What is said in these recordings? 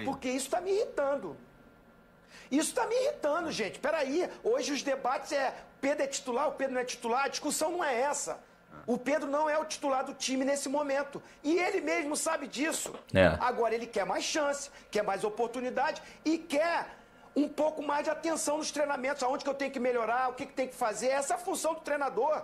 porque isso tá me irritando. Isso tá me irritando, gente. Peraí, hoje os debates Pedro é titular, o Pedro não é titular, a discussão não é essa. O Pedro não é o titular do time nesse momento. E ele mesmo sabe disso. Agora ele quer mais chance, quer mais oportunidade e quer um pouco mais de atenção nos treinamentos, aonde que eu tenho que melhorar, o que tem que fazer. Essa é a função do treinador.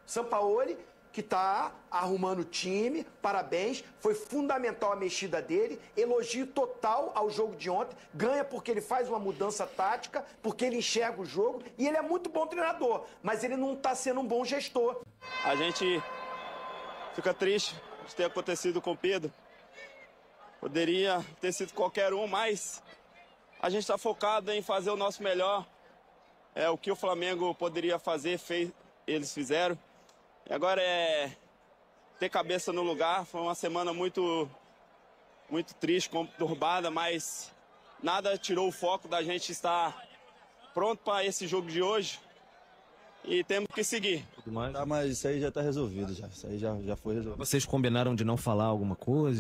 Sampaoli, que está arrumando o time, parabéns, foi fundamental a mexida dele, elogio total ao jogo de ontem, ganha porque ele faz uma mudança tática, porque ele enxerga o jogo, e ele é muito bom treinador, mas ele não está sendo um bom gestor. A gente fica triste de ter acontecido com o Pedro, poderia ter sido qualquer um, mas a gente está focado em fazer o nosso melhor, o que o Flamengo poderia fazer, eles fizeram. E agora é ter cabeça no lugar. Foi uma semana muito triste, conturbada, mas nada tirou o foco da gente estar pronto para esse jogo de hoje. E temos que seguir. Tá, mas isso aí já tá resolvido, já. Isso aí já foi resolvido. Vocês combinaram de não falar alguma coisa?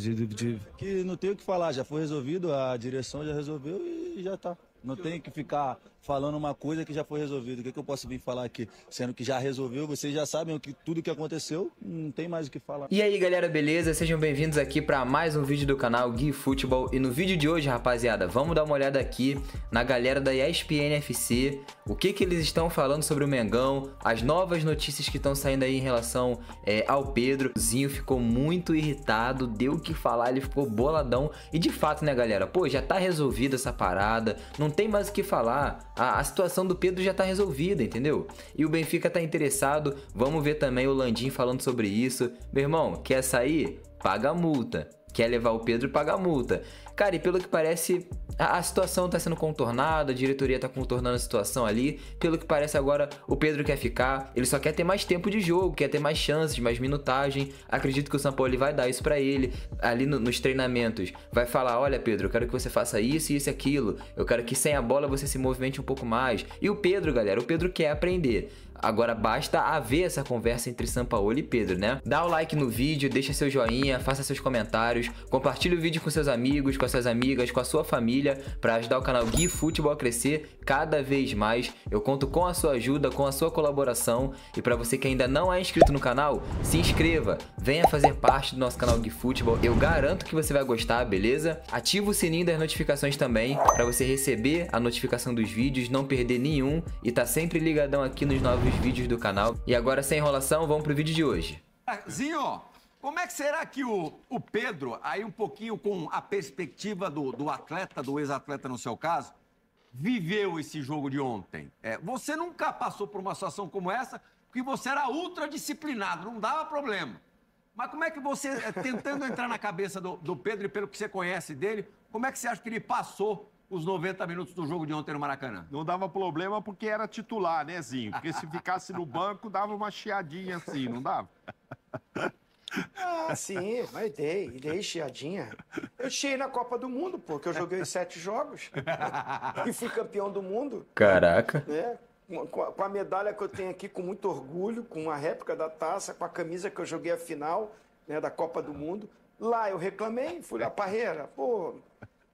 Que não tem o que falar, já foi resolvido, a direção já resolveu e já tá. Não tem que ficar falando uma coisa que já foi resolvida. O que eu posso vir falar aqui? Sendo que já resolveu, vocês já sabem tudo que aconteceu, não tem mais o que falar. E aí galera, beleza? Sejam bem-vindos aqui para mais um vídeo do canal Gui Futebol. E no vídeo de hoje, rapaziada, vamos dar uma olhada aqui na galera da ESPN FC. O que eles estão falando sobre o Mengão, as novas notícias que estão saindo aí em relação ao Pedro. O Zinho ficou muito irritado, deu o que falar, ele ficou boladão. E de fato, né galera, pô, já tá resolvida essa parada, não tem mais o que falar, a situação do Pedro já tá resolvida, entendeu? E o Benfica tá interessado, vamos ver também o Landim falando sobre isso. Meu irmão, quer sair? Paga a multa. Quer levar o Pedro? Paga a multa. Cara, e pelo que parece, a situação tá sendo contornada, a diretoria tá contornando a situação ali. Pelo que parece agora, o Pedro quer ficar, ele só quer ter mais tempo de jogo, quer ter mais chances, mais minutagem. Acredito que o Sampaoli vai dar isso pra ele, ali nos treinamentos. Vai falar, olha Pedro, eu quero que você faça isso, isso e aquilo. Eu quero que sem a bola você se movimente um pouco mais. E o Pedro, galera, o Pedro quer aprender. Agora basta haver essa conversa entre Sampaoli e Pedro, né? Dá o like no vídeo, deixa seu joinha, faça seus comentários, compartilhe o vídeo com seus amigos, com as suas amigas, com a sua família, para ajudar o canal Gui Futebol a crescer cada vez mais. Eu conto com a sua ajuda, com a sua colaboração. E para você que ainda não é inscrito no canal, se inscreva, venha fazer parte do nosso canal Gui Futebol. Eu garanto que você vai gostar, beleza? Ativa o sininho das notificações também, para você receber a notificação dos vídeos, não perder nenhum e tá sempre ligadão aqui nos novos vídeos do canal. E agora, sem enrolação, vamos pro vídeo de hoje. Zinho, como é que será que o Pedro, aí um pouquinho com a perspectiva do atleta, do ex-atleta no seu caso, viveu esse jogo de ontem? Você nunca passou por uma situação como essa, porque você era ultra disciplinado, não dava problema. Mas como é que você, tentando entrar na cabeça do Pedro e pelo que você conhece dele, como é que você acha que ele passou os 90 minutos do jogo de ontem no Maracanã? Não dava problema porque era titular, né, Zinho? Porque se ficasse no banco, dava uma chiadinha assim, não dava? Ah, sim, mas dei chiadinha. Eu chiei na Copa do Mundo, porque eu joguei 7 jogos e fui campeão do mundo. Caraca. Né? Com a medalha que eu tenho aqui, com muito orgulho, com a réplica da taça, com a camisa que eu joguei a final, né, da Copa do Mundo. Lá eu reclamei, fui lá, Parreira, pô,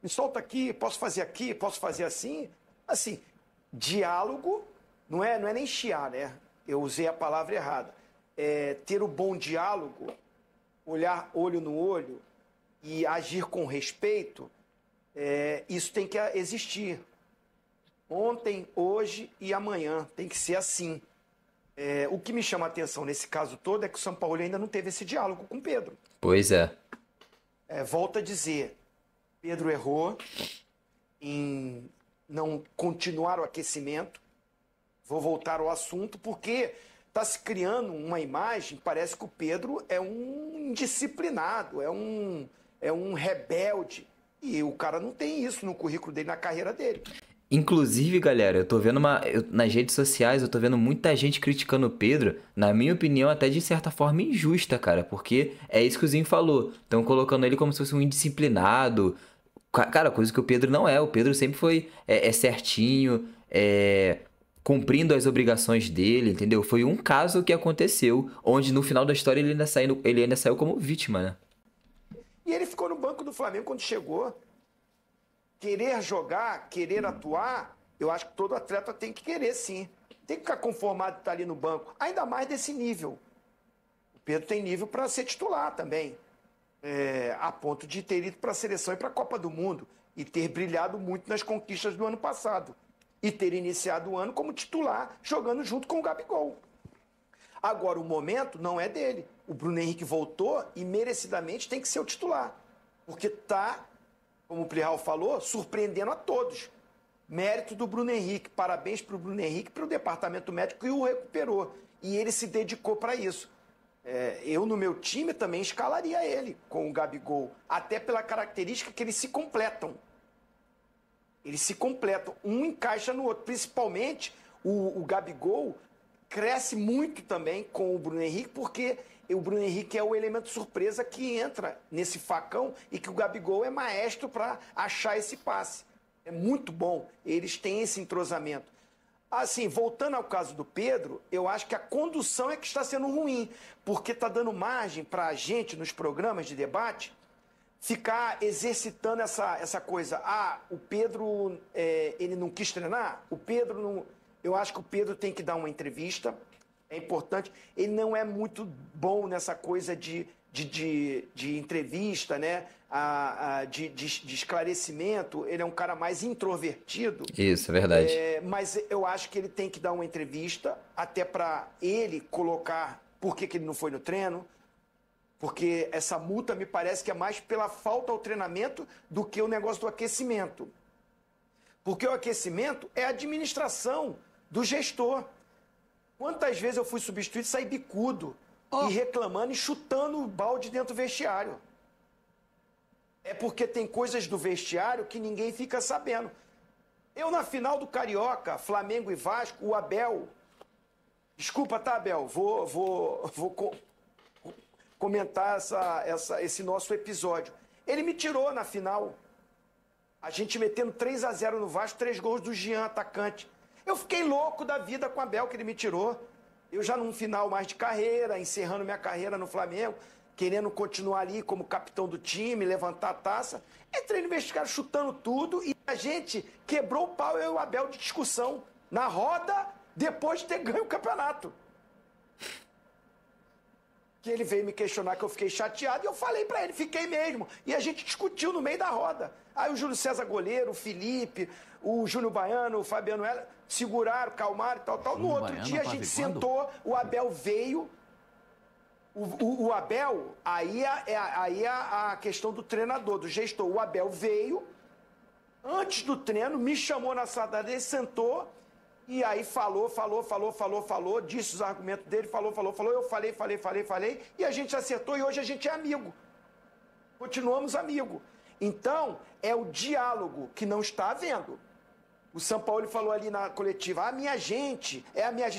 me solta aqui, posso fazer assim. Assim, diálogo não é nem chiar, né? Eu usei a palavra errada. Ter o bom diálogo, olhar olho no olho e agir com respeito, isso tem que existir. Ontem, hoje e amanhã tem que ser assim. O que me chama a atenção nesse caso todo é que o Sampaoli ainda não teve esse diálogo com o Pedro. Pois é. Volto a dizer, Pedro errou em não continuar o aquecimento. Vou voltar ao assunto, porque está se criando uma imagem, parece que o Pedro é um indisciplinado, é um rebelde. E o cara não tem isso no currículo dele, na carreira dele. Inclusive, galera, eu tô vendo nas redes sociais, eu tô vendo muita gente criticando o Pedro, na minha opinião, até de certa forma injusta, cara, porque é isso que o Zinho falou. Estão colocando ele como se fosse um indisciplinado. Cara, coisa que o Pedro não é. O Pedro sempre foi certinho, cumprindo as obrigações dele, entendeu? Foi um caso que aconteceu, onde no final da história ele ainda saiu como vítima, né? E ele ficou no banco do Flamengo quando chegou. querer jogar, querer atuar, eu acho que todo atleta tem que querer, sim. Tem que ficar conformado de estar ali no banco, ainda mais desse nível. O Pedro tem nível para ser titular também, a ponto de ter ido para a seleção e para a Copa do Mundo e ter brilhado muito nas conquistas do ano passado e ter iniciado o ano como titular, jogando junto com o Gabigol. Agora, o momento não é dele. O Bruno Henrique voltou e merecidamente tem que ser o titular, porque está, como o Plihal falou, surpreendendo a todos. Mérito do Bruno Henrique, parabéns para o Bruno Henrique, para o departamento médico que o recuperou. E ele se dedicou para isso. Eu, no meu time, também escalaria ele com o Gabigol, até pela característica que eles se completam. Eles se completam, um encaixa no outro. Principalmente, o Gabigol cresce muito também com o Bruno Henrique, porque o Bruno Henrique é o elemento surpresa que entra nesse facão e que o Gabigol é maestro para achar esse passe. É muito bom, eles têm esse entrosamento. Assim, voltando ao caso do Pedro, eu acho que a condução é que está sendo ruim, porque está dando margem para a gente, nos programas de debate, ficar exercitando essa coisa. O Pedro, ele não quis treinar? O Pedro não... Eu acho que o Pedro tem que dar uma entrevista, é importante. Ele não é muito bom nessa coisa de entrevista, né? De esclarecimento. Ele é um cara mais introvertido. Isso, é verdade. Mas eu acho que ele tem que dar uma entrevista, até para ele colocar por que ele não foi no treino, porque essa multa me parece que é mais pela falta ao treinamento do que o negócio do aquecimento. Porque o aquecimento é a administração do gestor. Quantas vezes eu fui substituído e saí bicudo, e reclamando e chutando o balde dentro do vestiário? É porque tem coisas do vestiário que ninguém fica sabendo. Eu, na final do Carioca, Flamengo e Vasco, o Abel... Desculpa, tá, Abel? Vou comentar esse nosso episódio. Ele me tirou na final. A gente metendo 3-0 no Vasco, 3 gols do Jean, atacante. Eu fiquei louco da vida com o Abel, que ele me tirou. Eu já num final mais de carreira, encerrando minha carreira no Flamengo, querendo continuar ali como capitão do time, levantar a taça. Entrei no vestiário chutando tudo e a gente quebrou o pau, eu e o Abel, de discussão na roda, depois de ter ganho o campeonato. Que ele veio me questionar, que eu fiquei chateado, e eu falei pra ele, fiquei mesmo. E a gente discutiu no meio da roda. Aí o Júlio César goleiro, o Felipe, o Júnior Baiano, o Fabiano Heller, seguraram, calmaram e tal. No outro dia a gente sentou, o Abel veio. O Abel, aí a questão do treinador, do gestor. O Abel veio, antes do treino, me chamou na sala dele, sentou, e aí falou, disse os argumentos dele, falou, eu falei, e a gente acertou, e hoje a gente é amigo. Continuamos amigo. Então, é o diálogo que não está havendo. O Sampaoli falou ali na coletiva, a minha gente.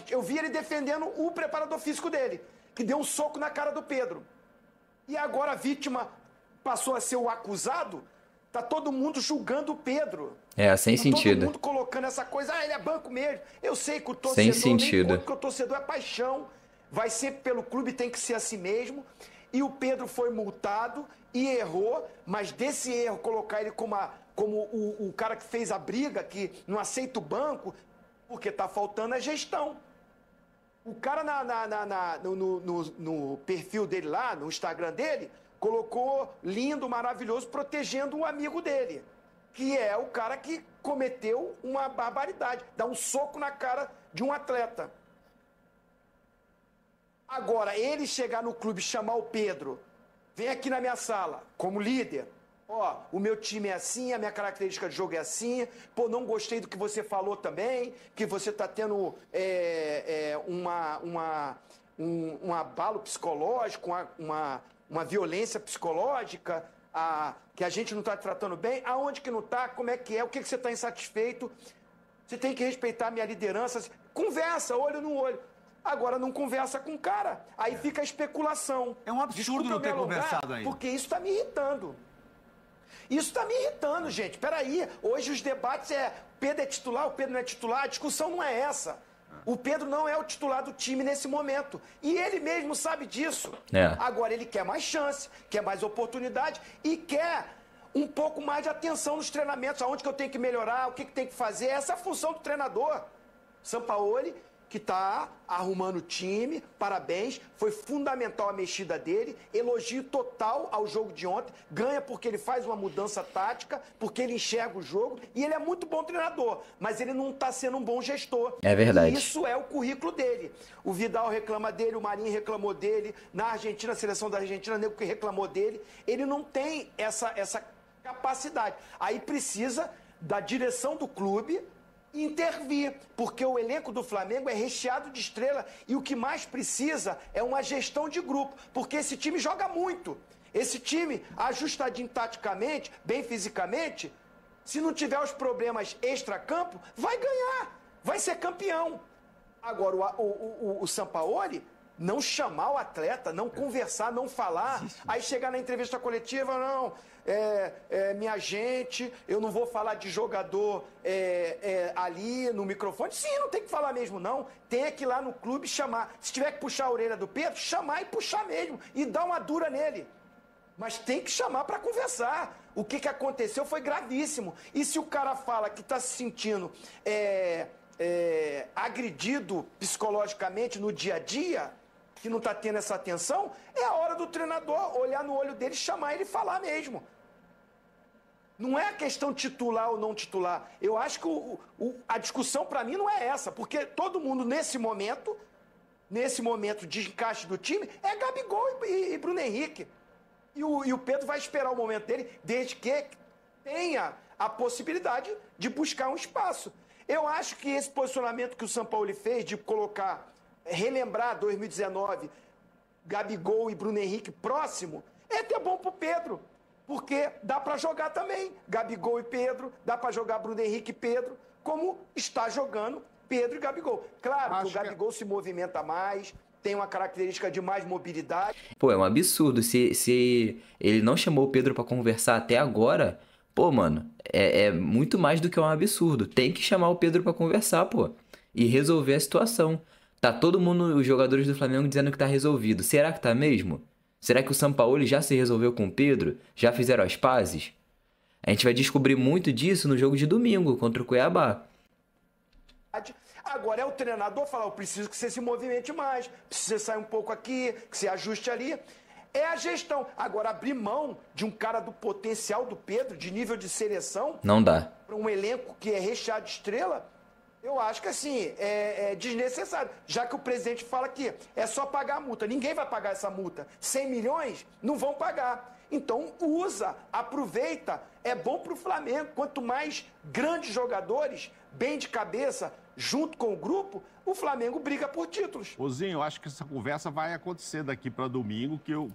Eu vi ele defendendo o preparador físico dele, que deu um soco na cara do Pedro. E agora a vítima passou a ser o acusado, tá todo mundo julgando o Pedro. Sem sentido. Todo mundo colocando essa coisa, ele é banco mesmo. Eu sei que o torcedor sem sentido. Nem porque o torcedor é paixão. Vai ser pelo clube, tem que ser assim mesmo. E o Pedro foi multado e errou, mas desse erro, colocar ele como o cara que fez a briga, que não aceita o banco, porque tá faltando a gestão. O cara no perfil dele lá, no Instagram dele, colocou lindo, maravilhoso, protegendo um amigo dele, que é o cara que cometeu uma barbaridade, dá um soco na cara de um atleta. Agora, ele chegar no clube e chamar o Pedro, vem aqui na minha sala, como líder, o meu time é assim, a minha característica de jogo é assim, não gostei do que você falou também, que você está tendo um abalo psicológico, uma violência psicológica, que a gente não está tratando bem, aonde que não está, como é que é, o que você está insatisfeito, você tem que respeitar a minha liderança, conversa, olho no olho. Agora não conversa com o cara, aí fica a especulação. É um absurdo não ter conversado ainda. Porque isso está me irritando. Isso está me irritando, gente. Peraí, hoje os debates Pedro é titular, o Pedro não é titular, a discussão não é essa. O Pedro não é o titular do time nesse momento. E ele mesmo sabe disso. Agora ele quer mais chance, quer mais oportunidade e quer um pouco mais de atenção nos treinamentos, aonde que eu tenho que melhorar, o que tem que fazer. Essa é a função do treinador. Sampaoli, que está arrumando o time, parabéns, foi fundamental a mexida dele, elogio total ao jogo de ontem, ganha porque ele faz uma mudança tática, porque ele enxerga o jogo, e ele é muito bom treinador, mas ele não está sendo um bom gestor. É verdade. E isso é o currículo dele. O Vidal reclama dele, o Marinho reclamou dele, na Argentina, a seleção da Argentina, o nego que reclamou dele, ele não tem essa capacidade. Aí precisa da direção do clube intervir, porque o elenco do Flamengo é recheado de estrela e o que mais precisa é uma gestão de grupo, porque esse time joga muito. Esse time, ajustadinho taticamente, bem fisicamente, se não tiver os problemas extra-campo, vai ganhar, vai ser campeão. Agora, o Sampaoli não chamar o atleta, não conversar, não falar, aí chegar na entrevista coletiva, não, minha gente, eu não vou falar de jogador ali no microfone. Sim, não tem que falar mesmo, não. Tem que ir lá no clube chamar. Se tiver que puxar a orelha do Pedro, chamar e puxar mesmo, e dar uma dura nele. Mas tem que chamar para conversar. O que aconteceu foi gravíssimo. E se o cara fala que está se sentindo agredido psicologicamente no dia a dia, que não está tendo essa atenção, é a hora do treinador olhar no olho dele, chamar ele e falar mesmo. Não é a questão titular ou não titular. Eu acho que a discussão para mim não é essa, porque todo mundo nesse momento de encaixe do time, é Gabigol e Bruno Henrique. E o Pedro vai esperar o momento dele, desde que tenha a possibilidade de buscar um espaço. Eu acho que esse posicionamento que o Sampaoli fez de relembrar 2019, Gabigol e Bruno Henrique próximo, é até bom pro Pedro, porque dá para jogar também Gabigol e Pedro, dá para jogar Bruno Henrique e Pedro, como está jogando Pedro e Gabigol. Claro que o Gabigol se movimenta mais, tem uma característica de mais mobilidade. Pô, é um absurdo. Se ele não chamou o Pedro pra conversar até agora, pô, mano, é muito mais do que um absurdo. Tem que chamar o Pedro pra conversar, pô, e resolver a situação. Tá todo mundo, os jogadores do Flamengo, dizendo que tá resolvido. Será que tá mesmo? Será que o Sampaoli já se resolveu com o Pedro? Já fizeram as pazes? A gente vai descobrir muito disso no jogo de domingo contra o Cuiabá. Agora é o treinador falar, eu preciso que você se movimente mais, precisa que você saia um pouco aqui, que você ajuste ali. É a gestão. Agora, abrir mão de um cara do potencial do Pedro, de nível de seleção... Não dá. Para um elenco que é recheado de estrela, eu acho que assim, é desnecessário. Já que o presidente fala que é só pagar a multa. Ninguém vai pagar essa multa. 100 milhões não vão pagar. Então, usa, aproveita. É bom para o Flamengo. Quanto mais grandes jogadores, bem de cabeça, junto com o grupo, o Flamengo briga por títulos. Ozinho, eu acho que essa conversa vai acontecer daqui para domingo, que eu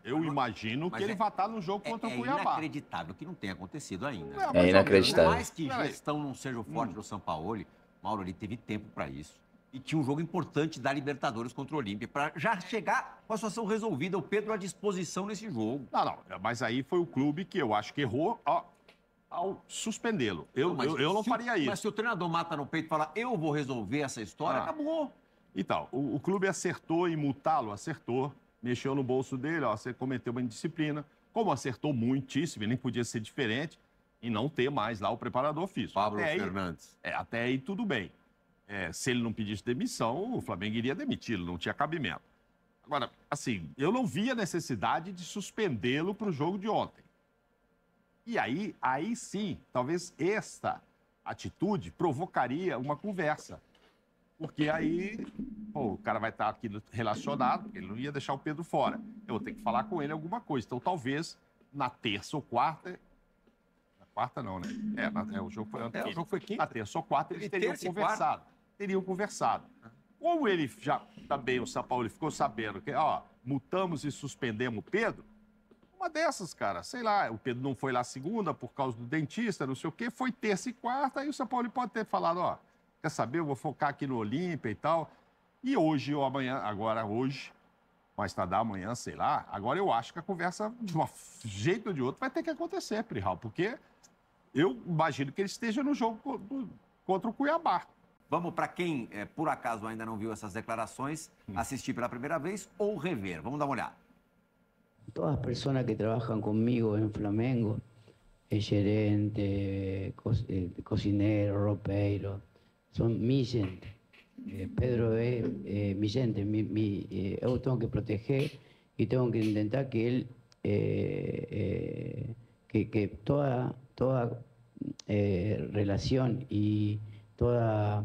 imagino que ele vai estar no jogo contra o Cuiabá. É inacreditável que não tenha acontecido ainda. É inacreditável. Por mais que gestão não seja o forte do Sampaoli, Mauro, ele teve tempo para isso. E tinha um jogo importante da Libertadores contra o Olímpia, para já chegar com a situação resolvida, o Pedro à disposição nesse jogo. Não, mas aí foi o clube que eu acho que errou ao suspendê-lo. Eu não faria isso. Mas se o treinador mata no peito e fala, eu vou resolver essa história, acabou. Então, o clube acertou em multá-lo, acertou, mexeu no bolso dele, você cometeu uma indisciplina. Como acertou muitíssimo, nem podia ser diferente, e não ter mais lá o preparador físico. Pablo Fernandes. Até aí tudo bem. Se ele não pedisse demissão, o Flamengo iria demiti-lo, não tinha cabimento. Agora, assim, eu não via necessidade de suspendê-lo para o jogo de ontem. E aí sim, talvez esta atitude provocaria uma conversa. Porque aí, o cara vai estar aqui relacionado, ele não ia deixar o Pedro fora. Eu vou ter que falar com ele alguma coisa. Então, talvez, na terça ou quarta... Na quarta não, né? O jogo foi ontem. O jogo foi quinta. Na terça ou quarta, eles teriam conversado. Como ele já também, o Sampaoli ficou sabendo que, multamos e suspendemos o Pedro, uma dessas, cara, sei lá, o Pedro não foi lá segunda por causa do dentista, não sei o quê, foi terça e quarta, aí o Sampaoli pode ter falado, quer saber, eu vou focar aqui no Olímpia e tal. E hoje ou amanhã, hoje, mais tardar amanhã, sei lá, agora eu acho que a conversa, de um jeito ou de outro, vai ter que acontecer, Prihal, porque eu imagino que ele esteja no jogo contra o Cuiabá. Vamos para quem, por acaso, ainda não viu essas declarações, assistir pela primeira vez ou rever. Vamos dar uma olhada. Todas las personas que trabajan conmigo en Flamengo gerente, cocinero, ropeiro, son mi gente. Pedro es mi gente, yo tengo que proteger y tengo que intentar que él, que toda relación y toda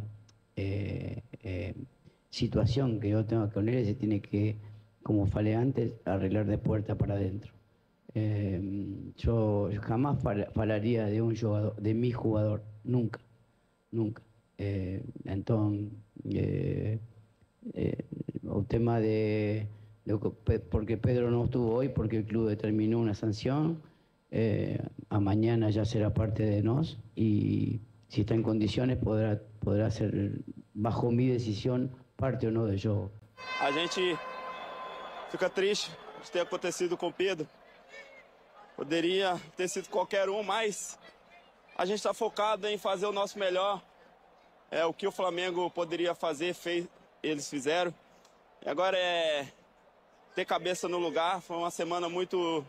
situación que yo tengo con él se tiene que, como falei antes, arreglar de puerta para adentro. Yo jamás falaría de un jugador, de mi jugador, nunca. Entonces, el tema porque Pedro no estuvo hoy, porque el club determinó una sanción, a mañana ya será parte de nosotros y si está en condiciones podrá ser, bajo mi decisión, parte ou não do jogo. A gente fica triste de ter acontecido com o Pedro. Poderia ter sido qualquer um, mas a gente está focado em fazer o nosso melhor. O que o Flamengo poderia fazer, eles fizeram. E agora é ter cabeça no lugar. Foi uma semana muito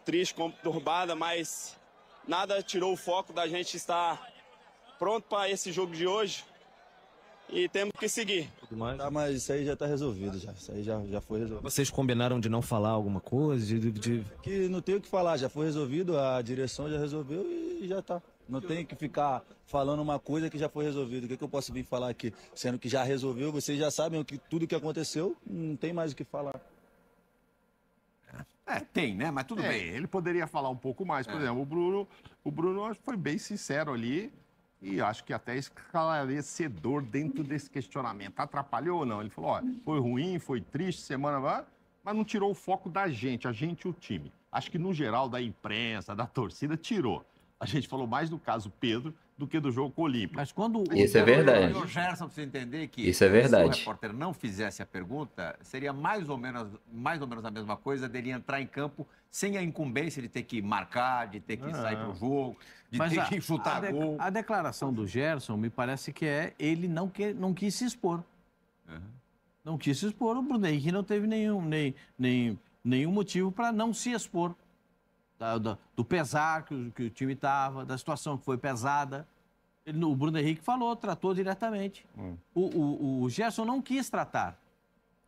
triste, conturbada, mas nada tirou o foco da gente estar pronto para esse jogo de hoje. E temos que seguir. Tá, mas isso aí já tá resolvido, já. Isso aí já foi resolvido. Vocês combinaram de não falar alguma coisa? Que não tem o que falar, já foi resolvido, a direção já resolveu e já tá. Não tem que ficar falando uma coisa que já foi resolvido. O que eu posso vir falar aqui? Sendo que já resolveu, vocês já sabem tudo que aconteceu, não tem mais o que falar. Tem, né? Mas tudo bem. Ele poderia falar um pouco mais. Por exemplo, o Bruno foi bem sincero ali. E acho que até esclarecedor dentro desse questionamento. Atrapalhou ou não? Ele falou, olha, foi ruim, foi triste, semana, mas não tirou o foco da gente, a gente e o time. Acho que, no geral, da imprensa, da torcida, tirou. A gente falou mais do caso Pedro do que do jogo com o Olímpia. Mas quando isso é verdade. O Gerson precisa entender que isso é verdade. Se o repórter não fizesse a pergunta, seria mais ou menos a mesma coisa dele entrar em campo sem a incumbência de ter que marcar, de ter que sair para o jogo, de ter que chutar gol. A declaração do Gerson me parece que ele não quis se expor. Não quis se expor. O Bruno Henrique não teve nenhum motivo para não se expor. Do pesar que o time estava, da situação que foi pesada. O Bruno Henrique tratou diretamente. O Gerson não quis tratar.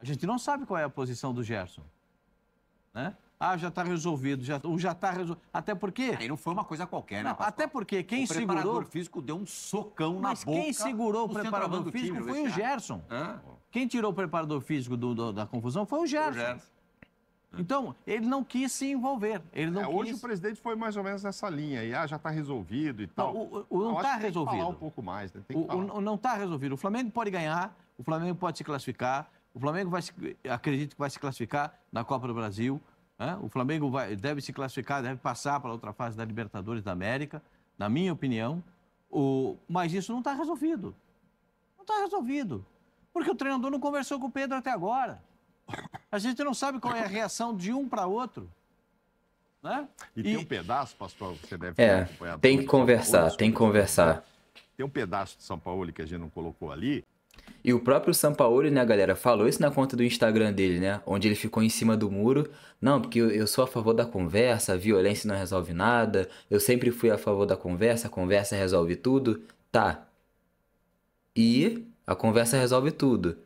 A gente não sabe qual é a posição do Gerson. Né? Já está resolvido, já está resolvido. Até porque... Aí não foi uma coisa qualquer, né, Pascoal? Até porque quem segurou... O preparador físico deu um socão na boca. Mas quem segurou o preparador físico foi o Gerson. Quem tirou o preparador físico da confusão foi o Gerson. Então, ele não quis se envolver. Hoje o presidente foi mais ou menos nessa linha. E já está resolvido e tal. Não está resolvido. Tem que falar um pouco mais. Né? Não está resolvido. O Flamengo pode ganhar, o Flamengo pode se classificar, o Flamengo acredito que vai se classificar na Copa do Brasil. Né? O Flamengo deve se classificar, deve passar para outra fase da Libertadores da América, na minha opinião. Mas isso não está resolvido. Não está resolvido. Porque o treinador não conversou com o Pedro até agora. A gente não sabe qual é a reação de um para outro. Né? E tem um pedaço, Pascoal, que você deve ter acompanhado. Tem que conversar, tem que conversar. Tem um pedaço de São Paulo que a gente não colocou ali. E o próprio Sampaoli, né, galera, falou isso na conta do Instagram dele, né? Onde ele ficou em cima do muro. Não, porque eu sou a favor da conversa, a violência não resolve nada. Eu sempre fui a favor da conversa, a conversa resolve tudo. Tá. E a conversa resolve tudo.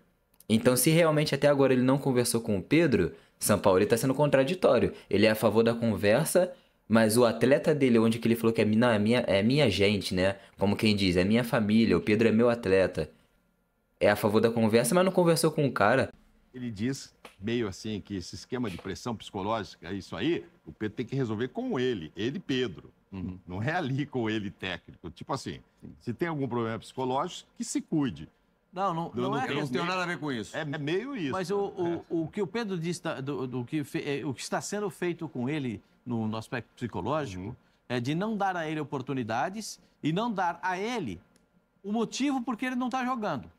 Então, se realmente até agora ele não conversou com o Pedro, Sampaoli está sendo contraditório. Ele é a favor da conversa, mas o atleta dele, onde que ele falou que é minha gente, né? Como quem diz, é minha família, o Pedro é meu atleta. É a favor da conversa, mas não conversou com o cara. Ele diz, meio assim, que esse esquema de pressão psicológica, isso aí, o Pedro tem que resolver com ele, Pedro. Não é ali com ele técnico. Tipo assim, se tem algum problema psicológico, que se cuide. Não tem nada a ver com isso. É meio isso. Mas o que o Pedro disse, o que está sendo feito com ele no aspecto psicológico, é de não dar a ele oportunidades e não dar a ele o motivo porque ele não está jogando.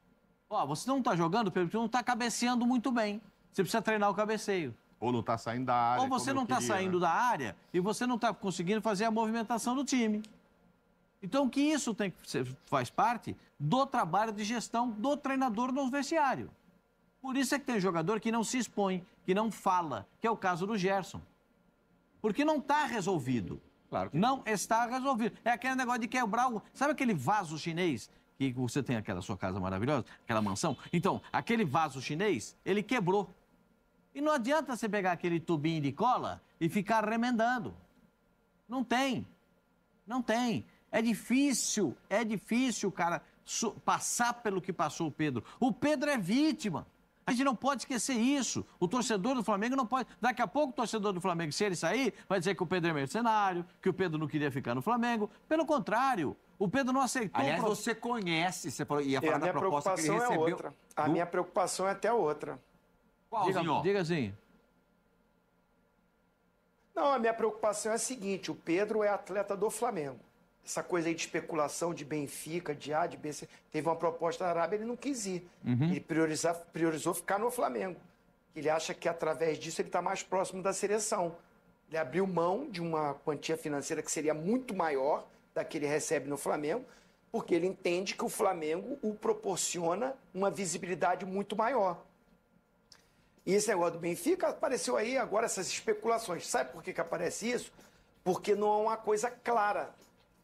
Você não está jogando, Pedro, porque não está cabeceando muito bem. Você precisa treinar o cabeceio. Ou não está saindo da área. Ou você não está saindo da área e você não está conseguindo fazer a movimentação do time. Então, que isso faz parte do trabalho de gestão do treinador no vestiário. Por isso é que tem jogador que não se expõe, que não fala, que é o caso do Gerson. Porque não está resolvido. Claro que não está resolvido. É aquele negócio de quebrar o... Sabe aquele vaso chinês que você tem aquela sua casa maravilhosa, aquela mansão? Então, aquele vaso chinês, ele quebrou. E não adianta você pegar aquele tubinho de cola e ficar remendando. Não tem. Não tem. É difícil, cara, passar pelo que passou o Pedro. O Pedro é vítima. A gente não pode esquecer isso. O torcedor do Flamengo não pode... Daqui a pouco o torcedor do Flamengo, se ele sair, vai dizer que o Pedro é mercenário, que o Pedro não queria ficar no Flamengo. Pelo contrário, o Pedro não aceitou... Aliás, você conhece, você ia falar da minha proposta que ele preocupação recebeu. é outra. A minha preocupação é até outra. Qual, senhor? Diga assim. Não, a minha preocupação é a seguinte, o Pedro é atleta do Flamengo. Essa coisa aí de especulação de Benfica, de A, de B, teve uma proposta da Arábia, ele não quis ir. Ele priorizou ficar no Flamengo. Ele acha que através disso ele está mais próximo da seleção. Ele abriu mão de uma quantia financeira que seria muito maior da que ele recebe no Flamengo, porque ele entende que o Flamengo o proporciona uma visibilidade muito maior. E esse negócio do Benfica apareceu aí agora, essas especulações. Sabe por que aparece isso? Porque não é uma coisa clara.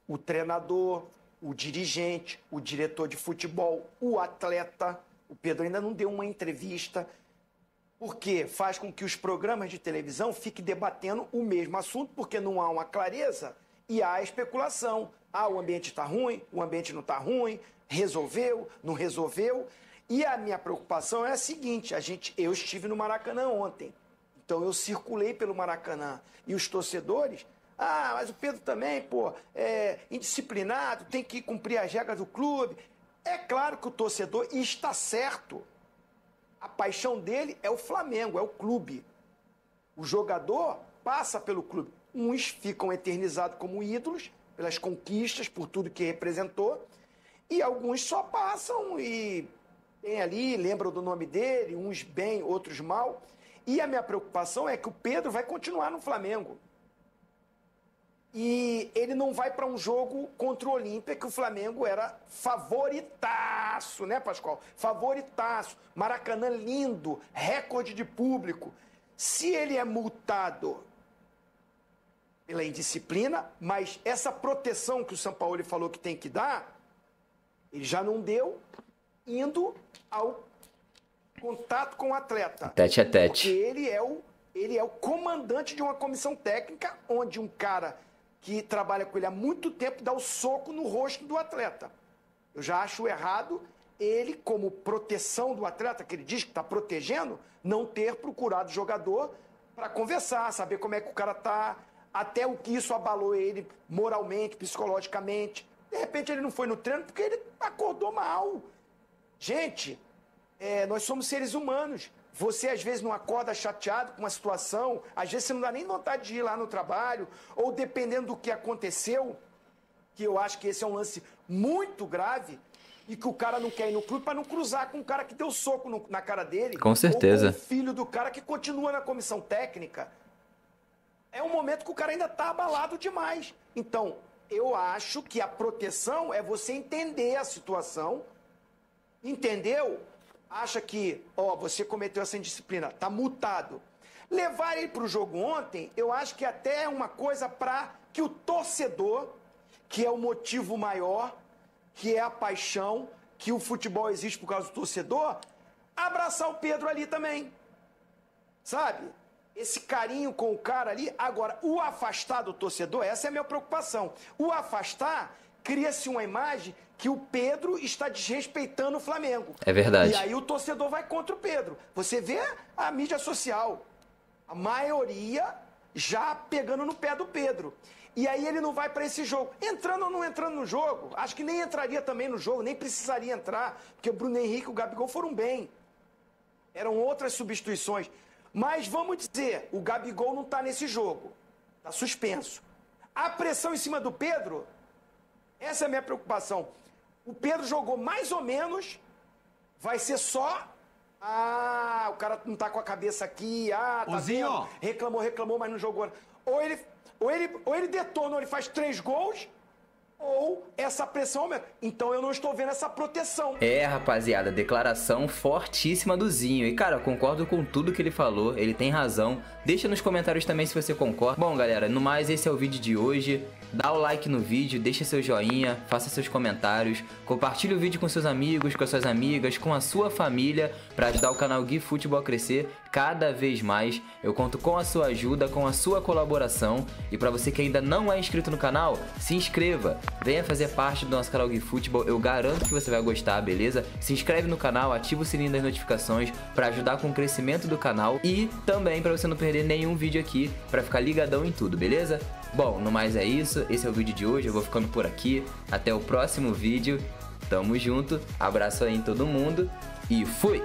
O treinador, o dirigente, o diretor de futebol, o atleta. O Pedro ainda não deu uma entrevista, porque faz com que os programas de televisão fiquem debatendo o mesmo assunto, porque não há uma clareza e há a especulação. Ah, o ambiente está ruim, o ambiente não está ruim, resolveu, não resolveu. E a minha preocupação é a seguinte, eu estive no Maracanã ontem, então eu circulei pelo Maracanã e os torcedores... Ah, mas o Pedro também, é indisciplinado, tem que cumprir as regras do clube. É claro que o torcedor está certo. A paixão dele é o Flamengo, é o clube. O jogador passa pelo clube. Uns ficam eternizados como ídolos, pelas conquistas, por tudo que representou, e alguns só passam e tem ali, lembram do nome dele, uns bem, outros mal. E a minha preocupação é que o Pedro vai continuar no Flamengo. E ele não vai para um jogo contra o Olímpia, que o Flamengo era favoritaço, né, Pascoal? Favoritaço. Maracanã lindo, recorde de público. Se ele é multado pela indisciplina, mas essa proteção que o Sampaoli falou que tem que dar, ele já não deu, indo ao contato com o atleta. Tete a tete. Porque ele é o comandante de uma comissão técnica, onde um cara que trabalha com ele há muito tempo dá o soco no rosto do atleta. Eu já acho errado ele, como proteção do atleta, que ele diz que está protegendo, não ter procurado o jogador para conversar, saber como é que o cara está, até o que isso abalou ele moralmente, psicologicamente. De repente ele não foi no treino porque ele acordou mal. Gente, nós somos seres humanos. Você, às vezes, não acorda chateado com uma situação, às vezes você não dá nem vontade de ir lá no trabalho, ou dependendo do que aconteceu, que eu acho que esse é um lance muito grave, e que o cara não quer ir no clube para não cruzar com o cara que deu soco na cara dele. Com certeza. Ou com o filho do cara que continua na comissão técnica. É um momento que o cara ainda está abalado demais. Então, eu acho que a proteção é você entender a situação, entendeu? Acha que, você cometeu essa indisciplina, tá multado. Levar ele para o jogo ontem, eu acho que até é uma coisa para que o torcedor, que é o motivo maior, que é a paixão, que o futebol existe por causa do torcedor, abraçar o Pedro ali também. Sabe? Esse carinho com o cara ali. Agora, o afastar do torcedor, essa é a minha preocupação. O afastar, cria-se uma imagem que o Pedro está desrespeitando o Flamengo. É verdade. E aí o torcedor vai contra o Pedro. Você vê a mídia social, a maioria já pegando no pé do Pedro. E aí ele não vai para esse jogo. Entrando ou não entrando no jogo, acho que nem entraria também no jogo, nem precisaria entrar, porque o Bruno Henrique e o Gabigol foram bem. Eram outras substituições. Mas vamos dizer, o Gabigol não está nesse jogo. Está suspenso. A pressão em cima do Pedro, essa é a minha preocupação. O Pedro jogou mais ou menos, vai ser só... o cara não tá com a cabeça aqui, tá vendo? Reclamou, mas não jogou. Ou ele detona, ou ele faz 3 gols, ou essa pressão aumenta. Então eu não estou vendo essa proteção. É, rapaziada, declaração fortíssima do Zinho. E, cara, eu concordo com tudo que ele falou, ele tem razão. Deixa nos comentários também se você concorda. Bom, galera, no mais, esse é o vídeo de hoje. Dá o like no vídeo, deixa seu joinha, faça seus comentários, compartilhe o vídeo com seus amigos, com as suas amigas, com a sua família, para ajudar o canal Gui Futebol a crescer cada vez mais. Eu conto com a sua ajuda, com a sua colaboração. E para você que ainda não é inscrito no canal, se inscreva, venha fazer parte do nosso canal Gui Futebol. Eu garanto que você vai gostar, beleza? Se inscreve no canal, ativa o sininho das notificações para ajudar com o crescimento do canal e também para você não perder nenhum vídeo aqui, para ficar ligadão em tudo, beleza? Bom, no mais é isso, esse é o vídeo de hoje, eu vou ficando por aqui, até o próximo vídeo, tamo junto, abraço aí em todo mundo e fui!